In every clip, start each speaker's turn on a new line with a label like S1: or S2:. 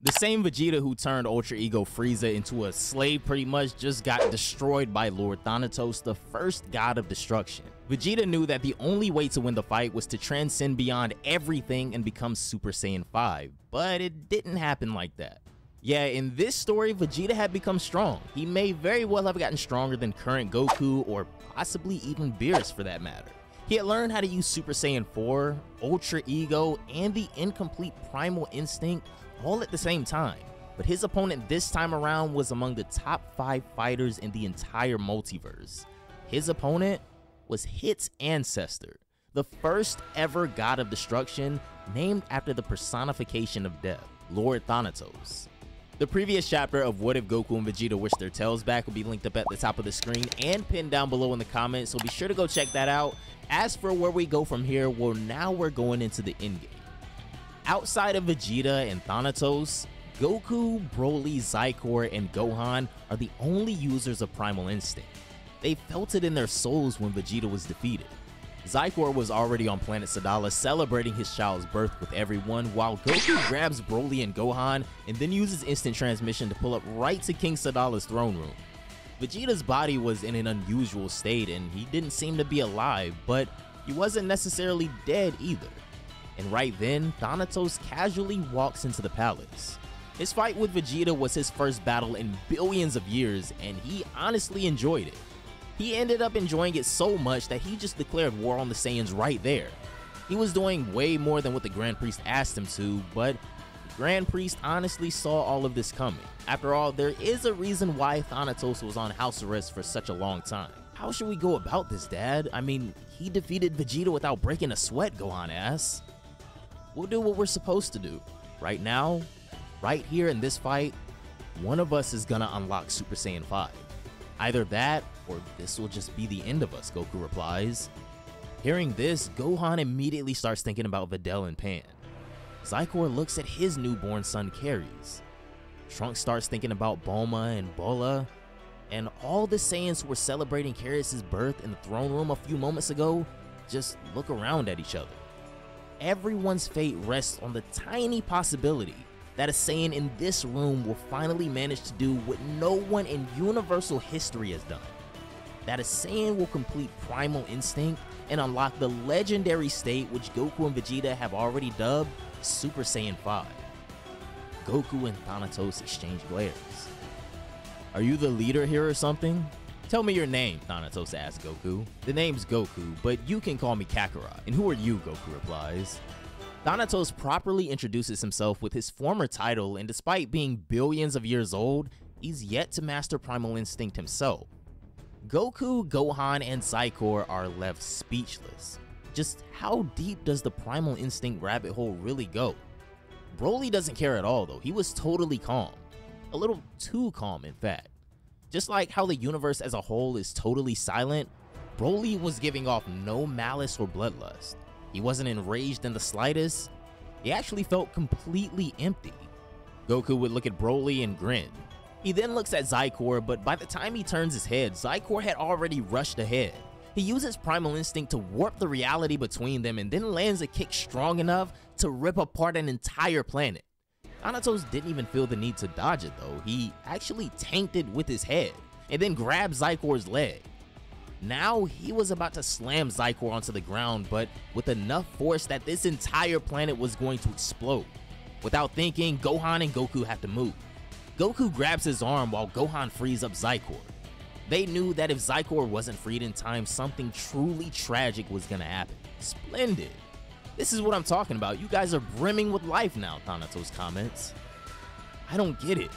S1: The same Vegeta who turned Ultra Ego Frieza into a slave pretty much just got destroyed by Lord Thanatos, the first god of destruction. Vegeta knew that the only way to win the fight was to transcend beyond everything and become Super Saiyan 5, but it didn't happen like that. Yeah, in this story, Vegeta had become strong. He may very well have gotten stronger than current Goku, or possibly even Beerus for that matter. He had learned how to use Super Saiyan 4, Ultra Ego, and the incomplete Primal Instinct all at the same time, but his opponent this time around was among the top 5 fighters in the entire multiverse. His opponent was Hit's ancestor, the first ever god of destruction, named after the personification of death, Lord Thanatos. The previous chapter of What If Goku and Vegeta Wish Their Tails Back will be linked up at the top of the screen and pinned down below in the comments, so be sure to go check that out. As for where we go from here, well, now we're going into the endgame. Outside of Vegeta and Thanatos, Goku, Broly, Zycor, and Gohan are the only users of Primal Instinct. They felt it in their souls when Vegeta was defeated. Zycor was already on planet Sadala celebrating his child's birth with everyone, while Goku grabs Broly and Gohan and then uses instant transmission to pull up right to King Sadala's throne room. Vegeta's body was in an unusual state and he didn't seem to be alive, but he wasn't necessarily dead either. And right then, Thanatos casually walks into the palace. His fight with Vegeta was his first battle in billions of years, and he honestly enjoyed it. He ended up enjoying it so much that he just declared war on the Saiyans right there. He was doing way more than what the Grand Priest asked him to, but the Grand Priest honestly saw all of this coming. After all, there is a reason why Thanatos was on house arrest for such a long time. How should we go about this, Dad? I mean, he defeated Vegeta without breaking a sweat, Gohan asks. We'll do what we're supposed to do. Right now, right here in this fight, one of us is gonna unlock Super Saiyan 5. Either that, or this will just be the end of us, Goku replies. Hearing this, Gohan immediately starts thinking about Videl and Pan. Zycor looks at his newborn son Caries. Trunks starts thinking about Bulma and Bola, and all the Saiyans who were celebrating Caries' birth in the throne room a few moments ago just look around at each other. Everyone's fate rests on the tiny possibility that a Saiyan in this room will finally manage to do what no one in universal history has done. That a Saiyan will complete Primal Instinct and unlock the legendary state which Goku and Vegeta have already dubbed Super Saiyan 5. Goku and Thanatos exchange glares. Are you the leader here or something? Tell me your name, Thanatos asks Goku. The name's Goku, but you can call me Kakarot. And who are you, Goku replies. Thanatos properly introduces himself with his former title, and despite being billions of years old, he's yet to master Primal Instinct himself. Goku, Gohan, and Zycor are left speechless. Just how deep does the Primal Instinct rabbit hole really go? Broly doesn't care at all though, he was totally calm. A little too calm in fact. Just like how the universe as a whole is totally silent, Broly was giving off no malice or bloodlust. He wasn't enraged in the slightest. He actually felt completely empty. Goku would look at Broly and grin. He then looks at Zycor, but by the time he turns his head, Zycor had already rushed ahead. He uses Primal Instinct to warp the reality between them and then lands a kick strong enough to rip apart an entire planet. Thanatos didn't even feel the need to dodge it though. He actually tanked it with his head and then grabbed Zycor's leg. Now he was about to slam Zycor onto the ground, but with enough force that this entire planet was going to explode. Without thinking, Gohan and Goku have to move. Goku grabs his arm while Gohan frees up Zycor. They knew that if Zycor wasn't freed in time, something truly tragic was gonna happen. Splendid. This is what I'm talking about. You guys are brimming with life now, Thanatos comments. I don't get it.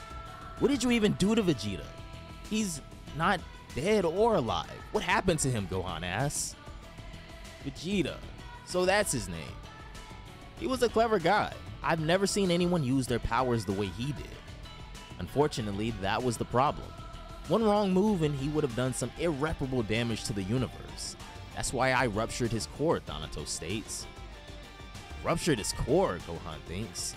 S1: What did you even do to Vegeta? He's not dead or alive. What happened to him, Gohan asks. Vegeta. So that's his name. He was a clever guy. I've never seen anyone use their powers the way he did. Unfortunately, that was the problem. One wrong move and he would have done some irreparable damage to the universe. That's why I ruptured his core, Thanatos states. Ruptured his core, Gohan thinks.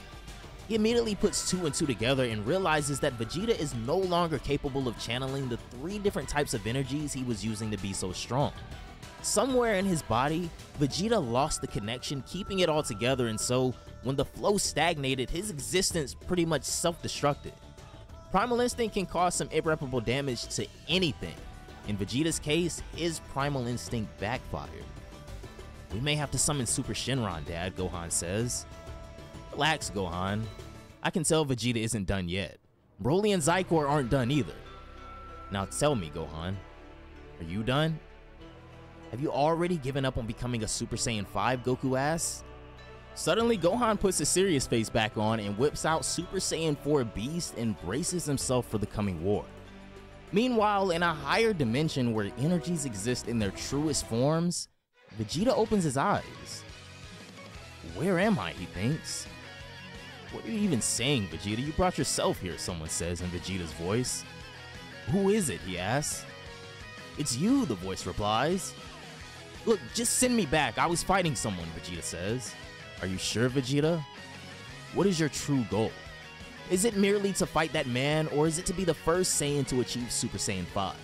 S1: He immediately puts 2 and 2 together and realizes that Vegeta is no longer capable of channeling the 3 different types of energies he was using to be so strong. Somewhere in his body, Vegeta lost the connection, keeping it all together, and so When the flow stagnated, his existence pretty much self-destructed. Primal Instinct can cause some irreparable damage to anything. In Vegeta's case, his Primal Instinct backfired. We may have to summon Super Shenron, Dad, Gohan says. Relax, Gohan. I can tell Vegeta isn't done yet. Broly and Zycor aren't done either. Now tell me, Gohan, are you done? Have you already given up on becoming a Super Saiyan 5, Goku asks? Suddenly, Gohan puts his serious face back on and whips out Super Saiyan 4 Beast and braces himself for the coming war. Meanwhile, in a higher dimension where energies exist in their truest forms, Vegeta opens his eyes. Where am I, he thinks. What are you even saying, Vegeta? You brought yourself here, someone says in Vegeta's voice. Who is it, he asks. It's you, the voice replies. Look, just send me back. I was fighting someone, Vegeta says. Are you sure, Vegeta? What is your true goal? Is it merely to fight that man, or is it to be the first Saiyan to achieve Super Saiyan 5?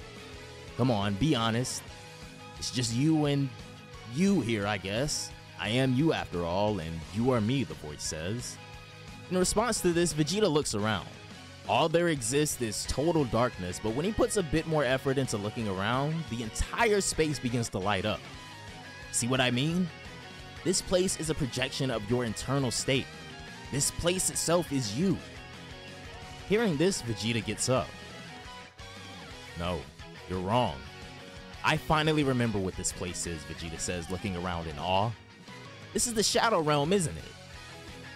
S1: Come on, be honest. It's just you and you here, I guess. I am you after all, and you are me, the voice says. In response to this, Vegeta looks around. All there exists is total darkness, but when he puts a bit more effort into looking around, the entire space begins to light up. See what I mean? This place is a projection of your internal state. This place itself is you. Hearing this, Vegeta gets up. No, you're wrong. I finally remember what this place is, Vegeta says, looking around in awe. This is the Shadow Realm, isn't it?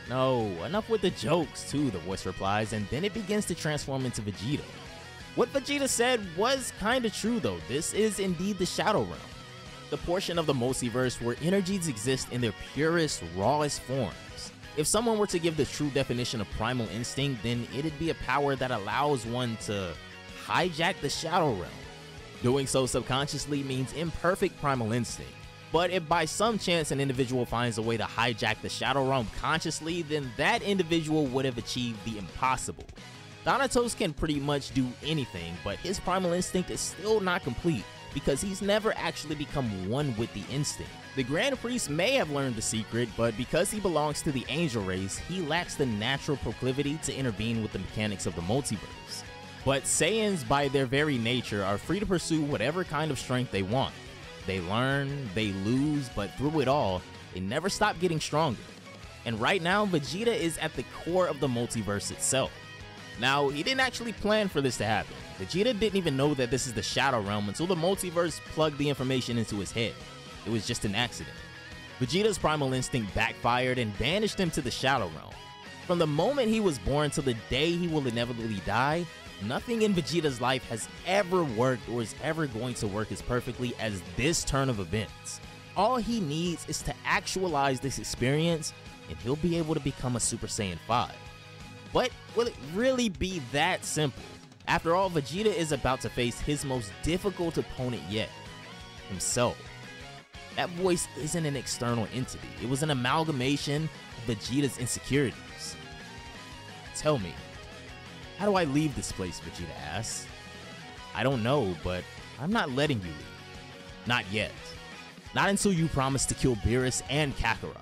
S1: No, enough with the jokes too, the voice replies, and then it begins to transform into Vegeta. What Vegeta said was kinda true though. This is indeed the Shadow Realm, the portion of the multiverse where energies exist in their purest, rawest forms. If someone were to give the true definition of Primal Instinct, then it'd be a power that allows one to hijack the Shadow Realm. Doing so subconsciously means imperfect Primal Instinct. But if by some chance an individual finds a way to hijack the Shadow Realm consciously, then that individual would have achieved the impossible. Thanatos can pretty much do anything, but his Primal Instinct is still not complete because he's never actually become one with the instinct. The Grand Priest may have learned the secret, but because he belongs to the Angel race, he lacks the natural proclivity to intervene with the mechanics of the multiverse. But Saiyans, by their very nature, are free to pursue whatever kind of strength they want. They learn, they lose, but through it all, they never stop getting stronger. And right now, Vegeta is at the core of the multiverse itself. Now, he didn't actually plan for this to happen. Vegeta didn't even know that this is the Shadow Realm until the multiverse plugged the information into his head. It was just an accident. Vegeta's Primal Instinct backfired and banished him to the Shadow Realm. From the moment he was born till the day he will inevitably die, nothing in Vegeta's life has ever worked or is ever going to work as perfectly as this turn of events. All he needs is to actualize this experience and he'll be able to become a Super Saiyan 5. But will it really be that simple? After all, Vegeta is about to face his most difficult opponent yet, himself. That voice isn't an external entity. It was an amalgamation of Vegeta's insecurities. Tell me, how do I leave this place, Vegeta asks. I don't know, but I'm not letting you leave. Not yet. Not until you promise to kill Beerus and Kakarot.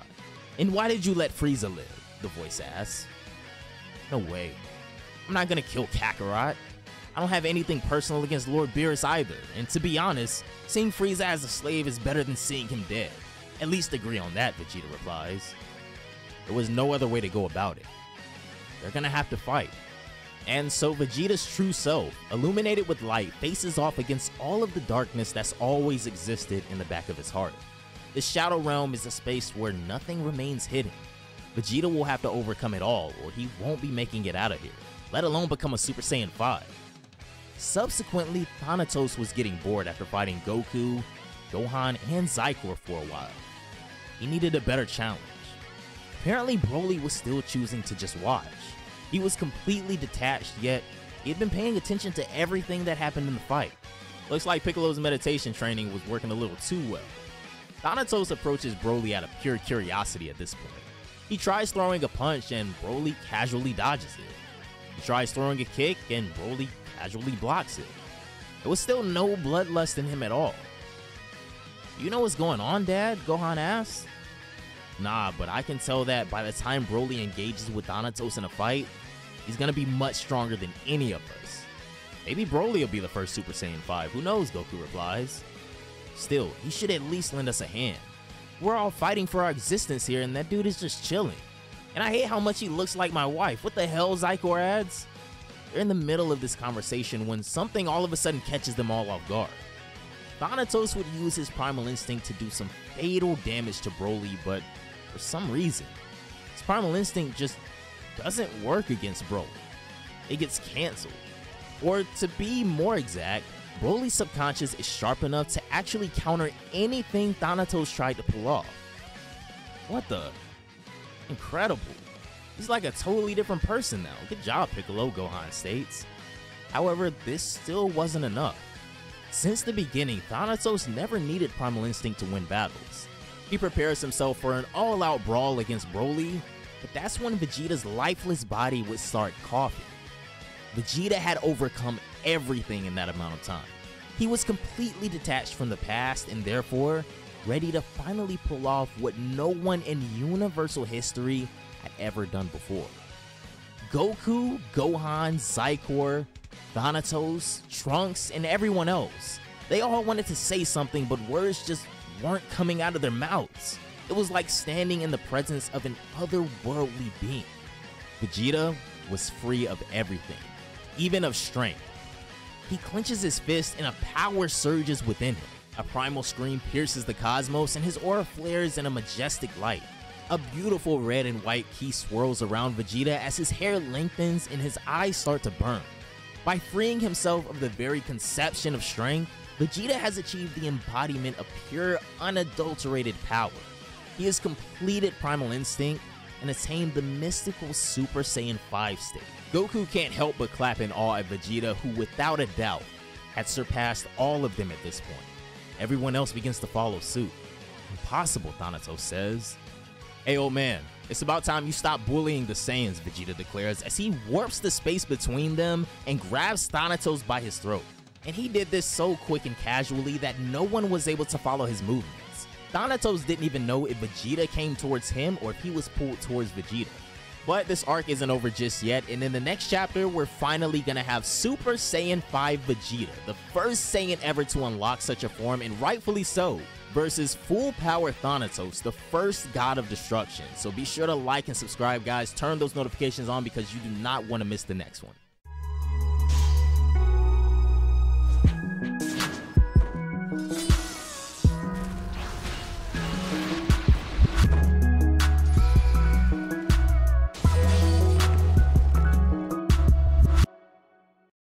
S1: And why did you let Frieza live? The voice asks. No way. I'm not gonna kill Kakarot. I don't have anything personal against Lord Beerus either, and to be honest, seeing Frieza as a slave is better than seeing him dead. At least agree on that, Vegeta replies. There was no other way to go about it. They're gonna have to fight. And so Vegeta's true self, illuminated with light, faces off against all of the darkness that's always existed in the back of his heart. The Shadow Realm is a space where nothing remains hidden. Vegeta will have to overcome it all, or he won't be making it out of here, let alone become a Super Saiyan 5. Subsequently, Thanatos was getting bored after fighting Goku, Gohan, and Zycor for a while. He needed a better challenge. Apparently, Broly was still choosing to just watch. He was completely detached, yet he had been paying attention to everything that happened in the fight. Looks like Piccolo's meditation training was working a little too well. Thanatos approaches Broly out of pure curiosity at this point. He tries throwing a punch and Broly casually dodges it. He tries throwing a kick and Broly casually blocks it. There was still no bloodlust in him at all. You know what's going on, Dad? Gohan asks. Nah, but I can tell that by the time Broly engages with Thanatos in a fight, he's gonna be much stronger than any of us. Maybe Broly will be the first Super Saiyan 5, who knows, Goku replies. Still, he should at least lend us a hand. We're all fighting for our existence here and that dude is just chilling. And I hate how much he looks like my wife. What the hell, Zycor adds? They're in the middle of this conversation when something all of a sudden catches them all off guard. Thanatos would use his primal instinct to do some fatal damage to Broly, but for some reason, his primal instinct just doesn't work against Broly. It gets cancelled. Or to be more exact, Broly's subconscious is sharp enough to actually counter anything Thanatos tried to pull off. What the? Incredible. He's like a totally different person now. Good job, Piccolo, Gohan states. However, this still wasn't enough. Since the beginning, Thanatos never needed primal instinct to win battles. He prepares himself for an all-out brawl against Broly, but that's when Vegeta's lifeless body would start coughing. Vegeta had overcome everything in that amount of time. He was completely detached from the past and therefore ready to finally pull off what no one in universal history had ever done before. Goku, Gohan, Zycor, Thanatos, Trunks, and everyone else, they all wanted to say something, but words just weren't coming out of their mouths. It was like standing in the presence of an otherworldly being. Vegeta was free of everything, even of strength. He clenches his fist and a power surges within him. A primal scream pierces the cosmos and his aura flares in a majestic light. A beautiful red and white ki swirls around Vegeta as his hair lengthens and his eyes start to burn. By freeing himself of the very conception of strength, Vegeta has achieved the embodiment of pure, unadulterated power. He has completed primal instinct and attained the mystical Super Saiyan 5 state. Goku can't help but clap in awe at Vegeta, who without a doubt had surpassed all of them at this point. Everyone else begins to follow suit. Impossible, Thanatos says. Hey old man, it's about time you stop bullying the Saiyans, Vegeta declares as he warps the space between them and grabs Thanatos by his throat. And he did this so quick and casually that no one was able to follow his movements. Thanatos didn't even know if Vegeta came towards him or if he was pulled towards Vegeta. But this arc isn't over just yet, and in the next chapter, we're finally gonna have Super Saiyan 5 Vegeta, the first Saiyan ever to unlock such a form, and rightfully so, versus full power Thanatos, the first god of destruction. So be sure to like and subscribe, guys. Turn those notifications on because you do not want to miss the next one.